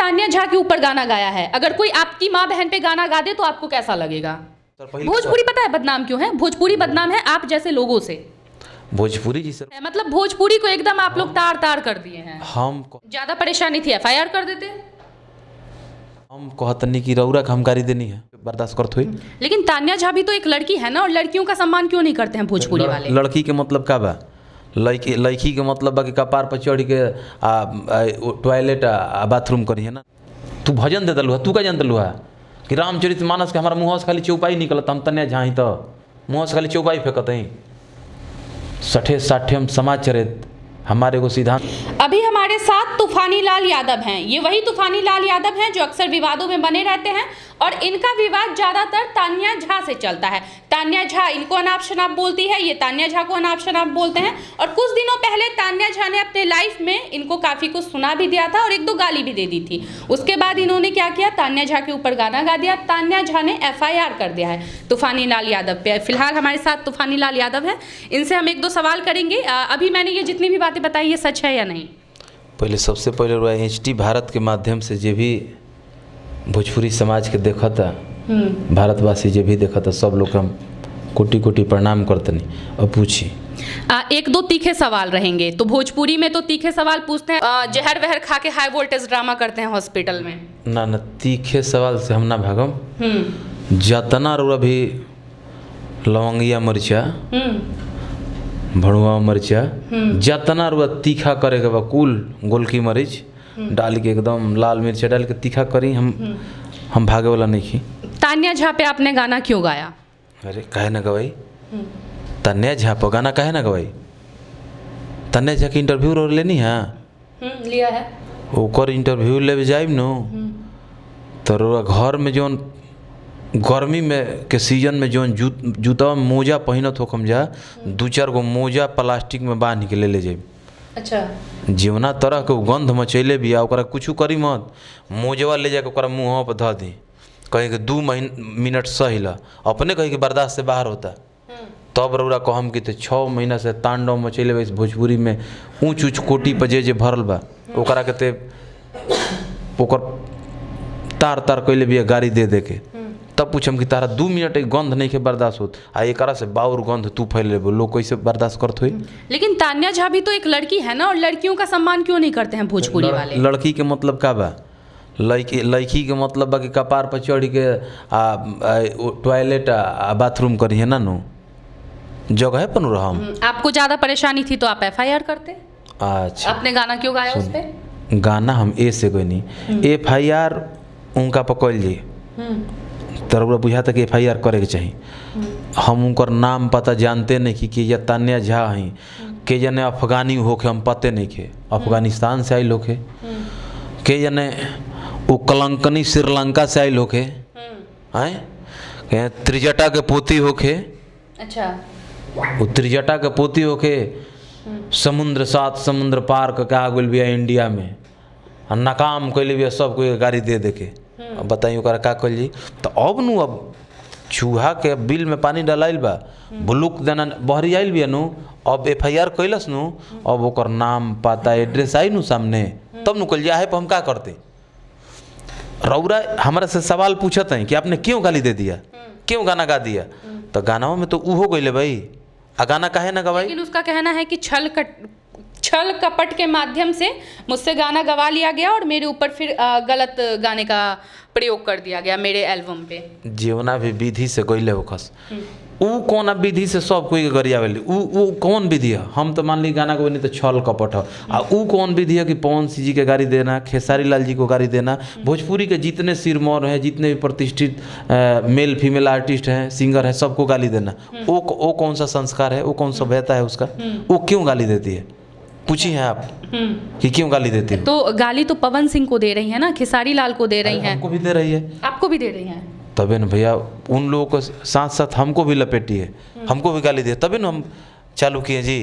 तान्या झा के ऊपर गाना गाया है, अगर कोई आपकी माँ बहन पे गाना गा दे तो आपको कैसा लगेगा? भोजपुरी पता है बदनाम क्यों है? भोजपुरी बदनाम है आप जैसे लोगों से। भोजपुरी जी सर, मतलब भोजपुरी को एकदम आप लोग तार तार कर दिए हैं। हम ज्यादा परेशानी थी एफआईआर कर देते। हम कहतनी की रौरा का हमकारी देनी है, बर्दाश्त करत हुई। लेकिन तान्या झा भी तो एक लड़की है ना, और लड़कियों का सम्मान क्यों नहीं करते हैं भोजपुरी वाले? लड़की के मतलब का बा? लड़की के मतलब बा कि कपार पर चढ़ के टॉयलेट बाथरूम करी है ना। तू भजन दे दलू है, तू का जान दलू है कि रामचरितमानस के हमारा मुँह से खाली चौपाई निकलत, हम तन्या झाई तो मुँह से खाली चौपाई फेंकत ही। सठे साठे समाज चरित हमारे को सिद्धांत। अभी हमारे साथ तूफानी लाल यादव हैं। ये वही तूफानी लाल यादव हैं जो अक्सर विवादों में बने रहते हैं, और इनका विवाद ज्यादातर तान्या झा से चलता है। तान्या झा इनको अनाप शनाप बोलती है, ये तान्या झा को अनाप शनाप बोलते हैं। और कुछ दिनों पहले तान्या झा ने अपने लाइफ में इनको काफी कुछ सुना भी दिया था और एक दो गाली भी दे दी थी। उसके बाद इन्होंने क्या किया, तान्या झा के ऊपर गाना गा दिया। तान्या झा ने एफआईआर कर दिया है तूफानी लाल यादव पे। फिलहाल हमारे साथ तूफानी लाल यादव है, इनसे हम एक दो सवाल करेंगे। अभी मैंने ये जितनी भी बातें बताई ये सच है या नहीं? पहले सबसे पहले एचटी भारत के माध्यम से जे भी भोजपुरी समाज के देखा था, भारतवासी जे भी देखा था, सब लोग हम कोटि कोटि प्रणाम करतनी। अब पूछी एक दो तीखे सवाल रहेंगे। तो भोजपुरी में तो तीखे सवाल पूछते हैं, जहर वहर खा के हाई वोल्टेज ड्रामा करते हैं हॉस्पिटल में। ना तीखे सवाल से हम ना भागम। जतना रुआ भी लवंगिया मरचा, भड़ुआ मरचा, जतना रुआ तीखा करे के बा कुल गोलकी मरीच डाल के एकदम लाल मिर्चा डाल के तीखा करी, हम भागे वाला नहीं खी। तान्या झा पे आपने गाना क्यों गाया? अरे काहे ना गवाई? तान्या झा पे गाना काहे ना गवाई? तान्या झा के इंटरव्यू लेनी है, लिया है। ओकर इंटरव्यू ले जाइब नो तो घर में जोन गर्मी में के सीजन में जोन जूता मोजा पहनत हो, हम जा दू चार गो मोजा प्लास्टिक में बांध के ले जाइब। अच्छा, जीवना तरह के गंध मचैले भी ओकरा कुछ करी मत, मोजवा ले जाके ओकरा मुँह पर धऽ दी, कहे कि 2 मिनट सही ला, अपने कहे कि बर्दाश्त से बाहर होता। तब रौरा कहम कि 6 महीना से तांडव मचैले बा इस भोजपुरी में, ऊँच ऊँच कोटी पर जे भरल बा ओकरा के ते ओकर तार तार कैले भी गाड़ी दे के। तब पूछम कि तारा 2 मिनट एक गंध नहीं के बर्दाश्त होत, आ एकरा से बाउर गंध तू फैले लोग कैसे बर्दाश्त करत हुई? लेकिन तान्या झा भी तो एक लड़की है ना, और लड़कियों का सम्मान क्यों नहीं करते हैं भोजपुरी वाले? लड़की के मतलब का बा? लड़की के मतलब बा कि कपार पर चढ़ के टॉयलेट बाथरूम करी है ना, नो जगह पर नु रहम। आपको ज़्यादा परेशानी थी तो आप एफआईआर करते। अच्छा, आपने गाना क्यों गाया उस पे? गाना हम ए से कोई नहीं, एफआईआर उनका पकड़ ली तो बुझा था कि एफआईआर करे के चाहिए। हम उनकर नाम पता जानते नहीं कि ये तान्या झा हैं, के जने अफगानी होके हम पते नहीं के, अफगानिस्तान से आयल होके, के जने वो कलंकनी श्रीलंका से आयल होके, हैं त्रिजटा के पोती होके। अच्छा, वो त्रिजटा के पोती होके समुद्र 7 समुद्र पार करके आ गई भी इंडिया में, नाकाम कैले भी सबको गाड़ी दे के। अब बताइए ओकरा का कल जी? तो अब नु अब चूहा के बिल में पानी डलाइल बा, बुलुक देना बहरी आइल भी नु, अब एफआईआर कैलस नु, अब ओकर नाम पता एड्रेस आई नु सामने, तब नु कल जाए पर हम का करते? रौरा हमारा से सवाल पूछत हैं कि आपने क्यों गाली दे दिया, क्यों गाना गा दिया? तो गाना में तो हो गई भाई, आ गाना काहे ना गवाई? लेकिन उसका कहना है कि छल कपट के माध्यम से मुझसे गाना गवा लिया गया और मेरे ऊपर फिर गलत गाने का प्रयोग कर दिया गया मेरे एल्बम पे। जीवना भी विधि से गईले होखस, ऊ कौन विधि से सब कोई गरियावेली, ऊ कौन विधि है? हम तो मान ली गाना को नहीं तो छल कपट है, आ ऊ कौन विधि है कि पवन सिंह जी के गाड़ी देना, खेसारी लाल जी को गाड़ी देना, भोजपुरी के जितने सिरमौर हैं, जितने भी प्रतिष्ठित मेल फीमेल आर्टिस्ट हैं, सिंगर हैं, सबको गाली देना, वो कौन सा संस्कार है? वो कौन सभ्यता है उसका? वो क्यों गाली देती है? पूछी हैं आप कि क्यों गाली देती है? तो गाली तो पवन सिंह को दे रही है ना, खेसारी लाल को दे रही है, हमको भी दे रही है, आपको भी दे रही है। तबे न भैया उन लोगों को साथ साथ हमको भी लपेटी है, हमको भी गाली दे, तबे न हम चालू किए जी।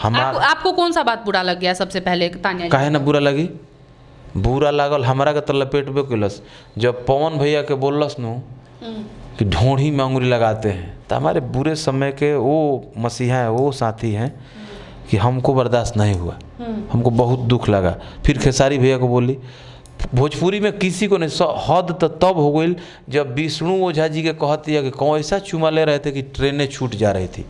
आपको कौन सा बात बुरा लग गया सबसे पहले तान्या? काहे ना बुरा लगी? बुरा लागल हमारा के तो लपेटबे कैलस, जब पवन भैया के बोलस नु कि ढोढ़ी में अंगुरी लगाते हैं, तो हमारे बुरे समय के वो मसीहा हैं, वो साथी हैं कि हमको बर्दाश्त नहीं हुआ, हमको बहुत दुख लगा। फिर खेसारी भैया को बोली, भोजपुरी में किसी को नहीं हद तो तब हो गई जब विष्णु ओझा जी के कहती है कि कौन ऐसा चुमा ले रहे थे कि ट्रेनें छूट जा रही थी,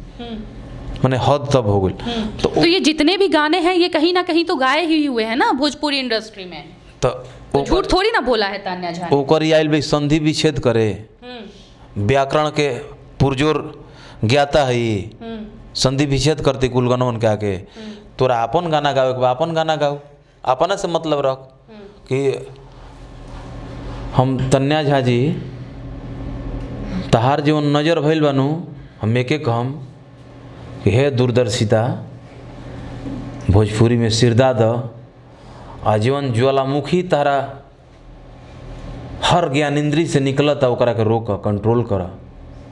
मैंने हद तब हो गई। तो ये जितने भी गाने हैं ये कहीं ना कहीं तो गाए ही हुए हैं ना भोजपुरी इंडस्ट्री में, तो झूठ थोड़ी ना बोला है तान्या झा ने। ओकर आयल भाई संधि विच्छेद करे, व्याकरण के पुरजोर ज्ञाता है ये, संधि विच्छेद करते कुल गनवन के आके। तोरा अपन गाना गावे के अपन गाना गाओ, अपना से मतलब रख कि हम तन्या झा जी तहार जीवन नजर भइल बनू, हम एक एक हम कि हे दूरदर्शिता भोजपुरी में सिरदा द आजीवन ज्वालामुखी तारा हर ज्ञान इंद्री से निकलता ओकरा के रोक कंट्रोल कर,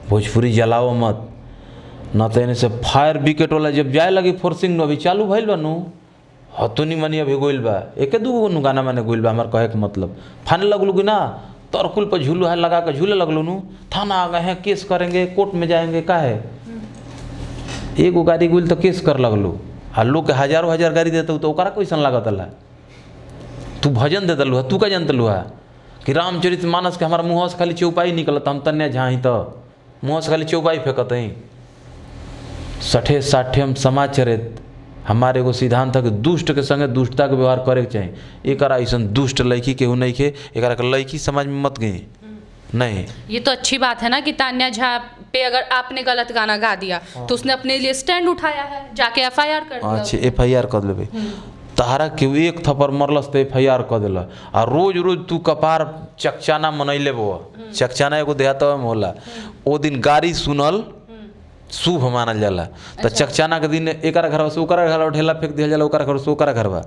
भोजपुरी जलाओ मत न तो एने से फायर विकेट वाला जब जाए लगी फोर्सिंग अभी चालू भइल बनू हतुनी मनी अभी गोइल बा एक दू गाना मैंने गोइल बा। हमार कहे के मतलब फाने लगलू कि ना तरकुल पर झूलू है लगा कर झूले लगलू नू, थाना आ गए हैं केस करेंगे कोर्ट में जाएंगे का है, एगो गाड़ी गोइल तो केस कर लगलू आ लोग के हजारों हजार गाड़ी देते तो ओकरा कैसन लागत ला। तू भजन दे दलू है, तू का जानतलू है कि रामचरित मानस के हमारा मुँह से खाली चौपाई निकलत, हम तन्या झा ही तो मुँह से खाली चौपाई फेंकत ही। सठे साठेम समाचरित हमारे एगो सिद्धांत है कि दुष्ट के संगे दुष्टता के व्यवहार करे के चाहिए। एक ऐसा दुष्ट लड़की केहू नहीं खे, एक लड़की समाज में मत गई नहीं। ये तो अच्छी बात है ना कि तान्या झा पे अगर आपने गलत गाना गा दिया तो उसने अपने लिए स्टैंड उठाया है, जाके FIR कर दिया। अच्छा FIR कर ले तहारा केहू एक थप्पड़ मरलस तो FIR कर दिल आ रोज रोज तू कपार चकचाना मनैले बो, चकचाना एगो देहात में होला, ओ दिन गाड़ी सुनल शुभ मानल जाला। तो चकचाना के दिन एक घर से ओकरा घर ढेला फेंक दिया जाला, ओकरा घर से ओकरा घरवा।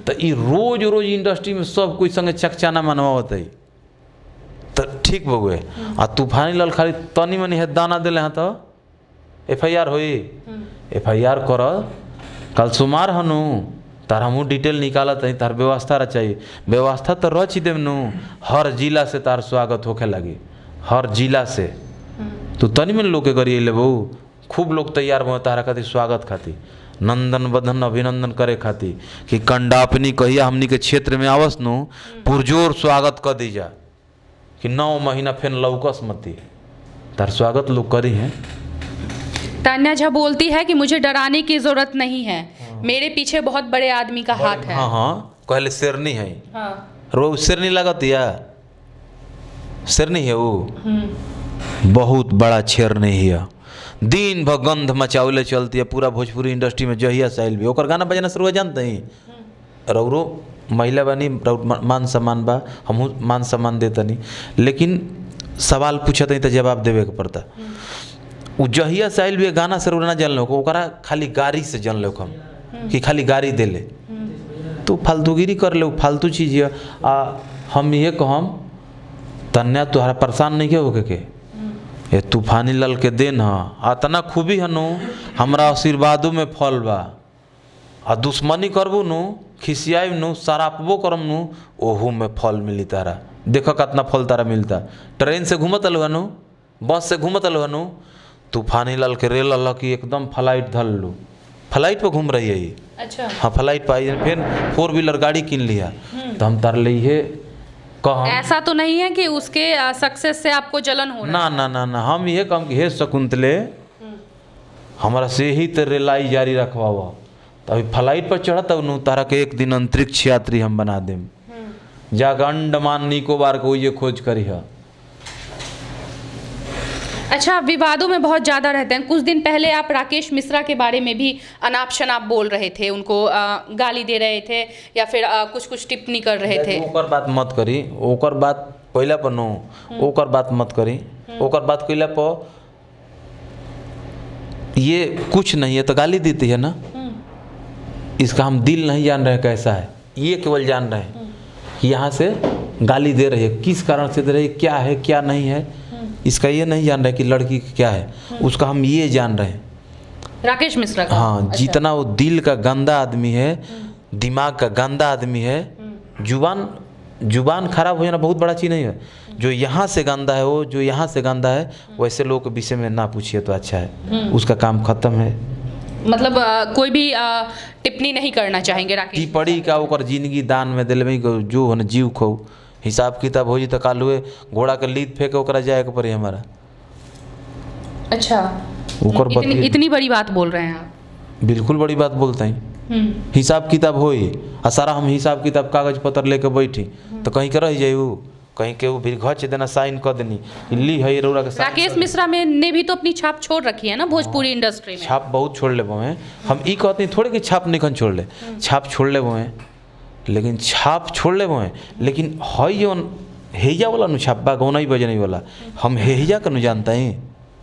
तो ये रोज रोज इंडस्ट्री में सब कोई संगे चकचाना मनवावत है तो ठीक बउए। आ तूफानी लाल खाली तनी मनी है दाना दिले हैं तो FIR होई, FIR कर कल सुमार हनु तार हमू डिटेल निकालत है, तार व्यवस्था रह चाहिए, व्यवस्था तो रच देव नू। हर जिला से तार स्वागत होके लगी, हर जिला से तू तनी मन लोग के करिए ले बहू, खूब लोग तैयार हो तारा खातिर स्वागत खातिर, नंदन बदन अभिनंदन करे खातिर कि कंडापनी कहिया हमनी के क्षेत्र में आवस नु पुरजोर स्वागत कर दीजा कि 9 महीना फिर लौकस मती तार स्वागत लोग करी हैं। तान्या झा बोलती है कि मुझे डराने की जरूरत नहीं है, मेरे पीछे बहुत बड़े आदमी का हाथ है। हाँ हाँ कहले शेरनी है, हाँ। रो शेरनी लगत या शेरनी है वो, बहुत बड़ा शेर नहीं है, दिन भर गंध मचावले चलती है पूरा भोजपुरी इंडस्ट्री में। जहिया साइल भी ओकर गाना बजाना शुरू जानते ही रौरो महिला बनी मान सम्मान बा, हमहू मान सम्मान देतनी, लेकिन सवाल पूछत तो जवाब देवे के पड़ता। उ जहिया साइल भी गाना से ना जान लो ओकरा खाली गाड़ी से जान लो हम कि खाली गाड़ी दे ले तो फालतूगिरी कर ले, फालतू चीज़ है। हम ये कहम तन्या तुहरा परेशान नहीं होके के ये तूफानी लाल के देन ह अतना खूबी हनु हमरा आशीर्वादों में फल बा। आ दुश्मनी करबू नु खिसियाब नु सरापबो करम नु ओहू में फल मिली तारा। देखो कितना फल तारा मिलता। ट्रेन से घूमत अलू हनु, बस से घूमत अलू हनु, तूफानी लाल के रेल अल्लाह की एकदम फ्लाइट धल लू, फ्लाइट पर घूम रही है ये। अच्छा हाँ फ्लाइट पर आई, फिर 4 व्हीलर गाड़ी किन लिया तो हम तार ली है। ऐसा तो नहीं है कि उसके सक्सेस से आपको जलन हो रहा ना ना ना ना, हम ये कम कि हे शकुंतले हमारा से ही तो रेलाई जारी रखवावा तो अभी फ्लाइट पर चढ़त नु तारा के एक दिन अंतरिक्ष यात्री हम बना देम, जाकर अंडमान निकोबार को ये खोज करी है। अच्छा, विवादों में बहुत ज़्यादा रहते हैं। कुछ दिन पहले आप राकेश मिश्रा के बारे में भी अनाप शनाप बोल रहे थे, उनको गाली दे रहे थे या फिर कुछ कुछ टिप्पणी कर रहे थे। ओकर बात मत करी, ओकर बात पहला पर नो, ओकर बात मत करी, ओकर बात कइला पर ये कुछ नहीं है तो गाली देती है ना, इसका हम दिल नहीं जान रहे कैसा है, ये केवल जान रहे हैं कि यहाँ से गाली दे रही है, किस कारण से दे रही है, क्या है क्या नहीं है, इसका ये नहीं जान रहे कि लड़की क्या है, उसका हम ये जान रहे हैं राकेश मिश्रा का। हाँ अच्छा। जितना वो दिल का गंदा आदमी है, दिमाग का गंदा आदमी है, जुबान खराब हो जाना बहुत बड़ा चीज़ नहीं है। जो यहाँ से गंदा है वो, जो यहाँ से गंदा है वैसे लोग के विषय में ना पूछिए तो अच्छा है, उसका काम खत्म है। मतलब कोई भी टिप्पणी नहीं करना चाहेंगे राकेश टिप्पणी का ओकर जिंदगी दान में दिलबई जो हन जीव खो हिसाब किताब हो जी तो कालुए घोड़ा के लीद फेंके ओकरा जाए के पड़ी हमारा। अच्छा, ओकर इतनी बड़ी बात बोल रहे हैं आप। बिल्कुल बड़ी बात बोलते हैं। हिसाब किताब होई आ सारा हम हिसाब किताब कागज पत्र लेके बैठी तो कहीं के रह जाई कहीं के भी घच देना साइन कर देनी ली है रौरा के। राकेश मिश्रा में ने भी तो अपनी छाप छोड़ रखी है ना भोजपुरी इंडस्ट्री में। छाप बहुत छोड़ ले हैं हम ई कहते हैं थोड़े कि छाप निकन छोड़ ले छाप छोड़ ले हैं लेकिन छाप छोड़ ले हैं लेकिन हई जो हेजा वाला नु छाप बा गौना ही बजने वाला हम हेजा का नु जानते हैं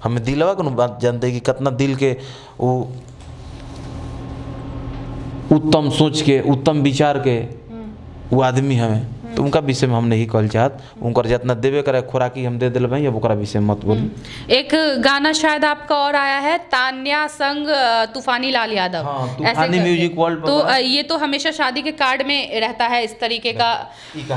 हमें दिलवा का नु बात जानते हैं कि कितना दिल के वो उत्तम सोच के उत्तम विचार के वो आदमी हमें तो उनका विषय में हम नहीं कहल चाहत उनकर जितना देवे करे खुराकी हम दे दिल भाई अब ओकरा विषय मत बोली। एक गाना शायद आपका और आया है तान्या संग तूफानी लाल यादव। हाँ, तूफानी म्यूजिक वर्ल्ड तो ये तो हमेशा शादी के कार्ड में रहता है इस तरीके का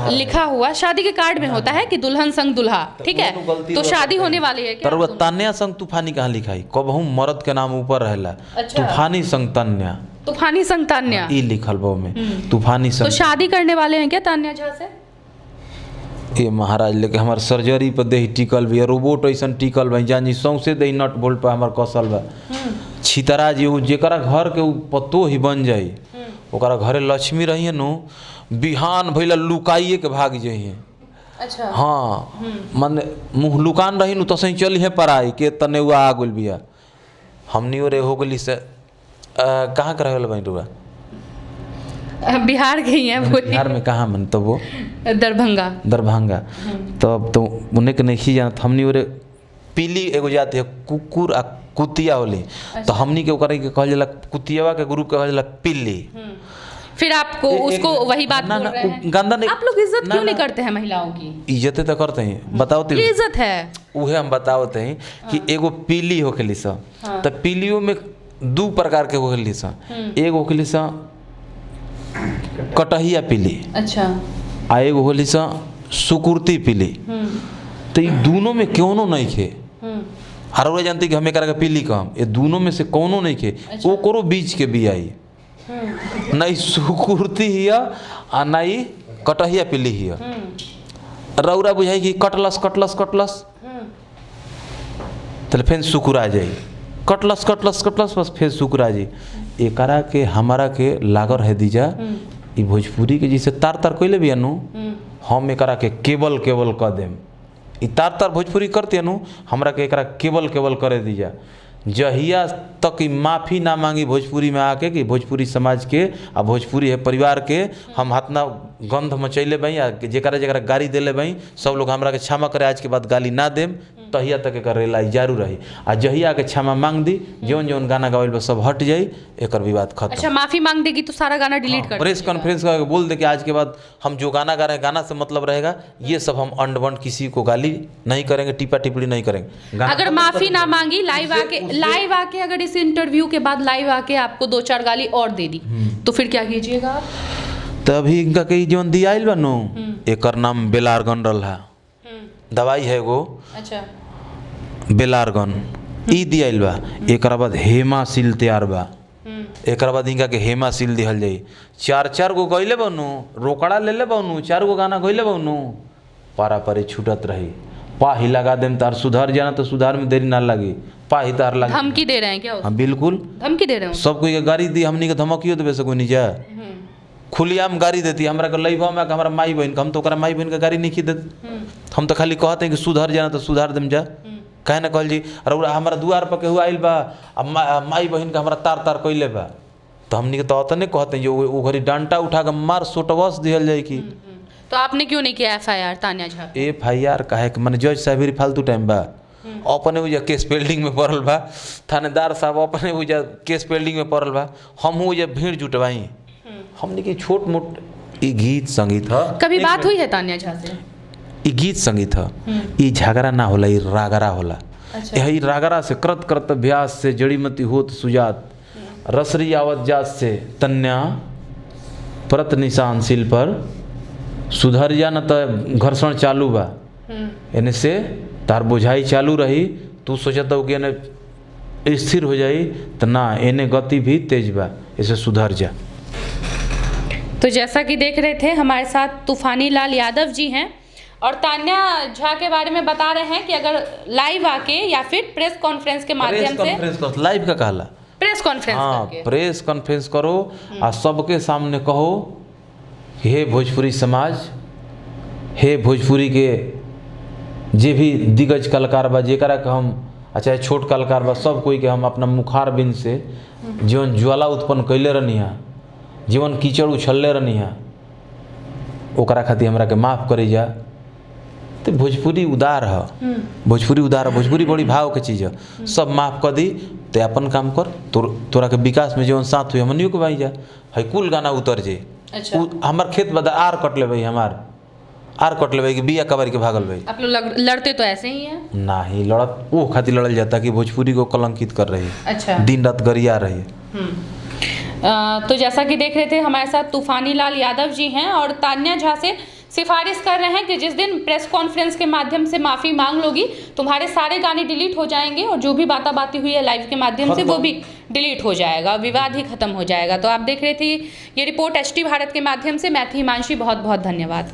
लिखा हुआ शादी के कार्ड में होता है कि दुल्हन संग दुल्हा ठीक है तो शादी होने वाली है क्या? तान्या संग तूफानी कहाँ लिखाई कबहू मर्द के नाम ऊपर रहेला तूफानी संग तान्या तूफानी संग तान्या ई लिखल बो में तूफानी संग। तो शादी करने वाले हैं क्या तान्या झा से? ये महाराज लेके हमार सर्जरी पर देही टिकल भी रोबोट ऐसा टिकल भाई जानी सौंसे देही नट बोल्ट पर हमार कसल बा छितरा जी जेकरा घर के पतो ही बन जाई ओकरा घरे लक्ष्मी रही नु बिहान भइला लुकाइए के भाग जाइए। अच्छा हाँ मन मुँह लुकान रही नु तो सही चली है पराई के तने हुआ आ गल बिया हमनी ओरे हो गली से कहाँ कर रहे भाई रुआ बिहार के ही हैं बिहार में कहाँ मन तो वो दरभंगा तो अब तो उन्हें के नहीं जाना हमनी ओरे पीली एगो जाती है कुकुर आ कुतिया होली तो हमनी के ओकरा के कहल जाला कुतियावा के ग्रुप कहल जाला पिल्ली। फिर आपको उसको वही बात बोल रहे हैं गंदा नहीं आप लोग इज्जत क्यों नहीं करते हैं महिलाओं की? इज्जत तो करते हैं बताओ तो इज्जत है उहे हम बताओते हैं कि एगो पीली होखेली सा तो पीलियों में दो प्रकार के होखेली सा एगो होखेली सा कटहिया पीली अच्छा आ एगो होली सा सुकुर्ती पीली तो ये दोनों में क्यों नहीं खे हर वो जानती कि हमें करा पीली कम ये दोनों में से कौनो नहीं खे वो करो बीच के भी आई नहीं सुकुर्ती हिया आ नहीं कटहिया पीली हिया रौरा बुझाई कि कटलस कटलस कटलस तो फिर सुकुरा जाई कटलस कटलस कटलस बस फिर सुकुरा जी एकरा के हमारा के लागल है दीजा ई भोजपुरी के जैसे तार तार कोई भी अनु हम एकरा के केबल केबल कर देम ई तार तार भोजपुरी करते अनु हमरा के एकरा केबल केबल करे दीजा जहिया तक ई माफ़ी ना मांगी भोजपुरी में आके कि भोजपुरी समाज के आ भोजपुरी है परिवार के हम हाथना गंध मचैले बई आ जेकरा जेकरा गाली देले बई सब लोग हमरा के क्षमा करे आज के बाद गाली ना देम तहिया तक एक रेलाई जारू रही आ जहिया के क्षमा मांग दी जौन जौन गाना गावल बा सब हट जाई एक विवाद खत्म। अच्छा माफी मांग देगी तो सारा गाना डिलीट कर प्रेस कॉन्फ्रेंस करके बोल दे कि आज के बाद हम जो गाना गा रहे हैं गाना से मतलब रहेगा ये सब हम अंडवंड किसी को गाली नहीं करेंगे टीपा टिप्पणी नहीं करेंगे। अगर माफी ना मांगी लाइव आके अगर इस इंटरव्यू के बाद लाइव आके आपको 2-4 गाली और दे दी तो फिर क्या कीजिएगा आप? तभी इनका कहीं जोन दियाइल बा नो एकर नाम बेलारगन रहा दवाई है वो अच्छा बेलारगन ई दियाइल बा एक बाद हेमासिल तैयार बा एक बाद इनका के हेमासिल दिहल जाई 4-4 गो गईले बनू रोकड़ा ले ले बनू 4 गो गाना गईले बनू पारा पारी छूटत रही पा ही लगा देम तार सुधार जाना तो सुधार में देरी ना लगी पा ही तार लगी। धमकी दे रहे हैं क्या? हाँ बिल्कुल धमकी दे रहे हैं सब कोई गाड़ी दी हमनी के धमकियो देवे से कोई नहीं जा खुलियाम गाड़ी देती हमरा के लइबा में हमारा माई बहन हम तो ओकरा माई बहन के गाड़ी नहीं खी देते हम तो खाली कहते हैं कि सुधार जाना तो सुधार देम जा कहे ना कहल जी अरे हमारा दुआर पर केहू आइल बा अब माई बहन के हमारा तार तार कैले बा तो हमनी के तो अतने कहते हैं जो घड़ी डांटा उठा के मार सोटवस दिहल जाए कि तो आपने क्यों नहीं किया FIR तान्या झा? FIR काहे कि मैंने जज साहब फालतू टाइम बा अपने उजा केस पेल्डिंग में पड़ल बा थानेदार साहब अपने उजा केस पेल्डिंग में पड़ल बा हम उजा भीड़ जुटवाई हमने की छोट मोट ई गीत संगीत है। कभी बात हुई है तान्या झा से? ई गीत संगीत है ई झगड़ा ना होला ई रागरा होला। अच्छा। यही रागरा से करत करत अभ्यास से जड़ीमती होत सुजात रसरी आवत जात से तन्या परत निशान सिल पर सुधर जा न तो घर्षण चालू बा एने से तार बुझाई चालू रही तू सोचता हो कि एने स्थिर हो जाई तो ना एने गति भी तेज बा इसे सुधर जा। तो जैसा कि देख रहे थे हमारे साथ तूफानी लाल यादव जी हैं और तान्या झा के बारे में बता रहे हैं कि अगर लाइव आके या फिर प्रेस कॉन्फ्रेंस के माध्यम से लाइव का कहला प्रेस कॉन्फ्रेंस हाँ करके प्रेस कॉन्फ्रेंस करो आ सबके सामने कहो कि हे भोजपुरी समाज, हे भोजपुरी के जे भी दिग्गज कलाकार बा, जेकरा के हम चाहे छोट कलाकार बा, सब कोई के हम अपना मुखार बिंद से जीवन ज्वाला उत्पन्न कैले रहनी है, जीवन कीचड़ उछलले रहनी है, ओकरा खातिर हमरा के माफ़ करे जा। तो भोजपुरी उदार है, भोजपुरी उदार है, भोजपुरी बड़ी भाव के चीज़ है। सब माफ़ कर दी तो अपन काम कर, तोरा के विकास में जीवन साथ हुई हमनियों के भाई जा है कुल गाना उतर जे। अच्छा। हमार खेत बदा आर कट ले भाई, हमार आर कट ले भाई कि बिया कबर के भागल भाई। आप लोग लड़ते तो ऐसे ही हैं? नहीं लड़त वो खातिर लड़ल जाता कि भोजपुरी को कलंकित कर रही है। अच्छा। दिन रात गरिया रही है। तो जैसा कि देख रहे थे हमारे साथ तूफानी लाल यादव जी हैं और तान्या झा से सिफारिश कर रहे हैं कि जिस दिन प्रेस कॉन्फ्रेंस के माध्यम से माफ़ी मांग लोगी तुम्हारे सारे गाने डिलीट हो जाएंगे और जो भी बातें हुई है लाइव के माध्यम से वो भी डिलीट हो जाएगा, विवाद ही खत्म हो जाएगा। तो आप देख रहे थे ये रिपोर्ट HT भारत के माध्यम से। मैं थी हिमांशी, बहुत बहुत धन्यवाद।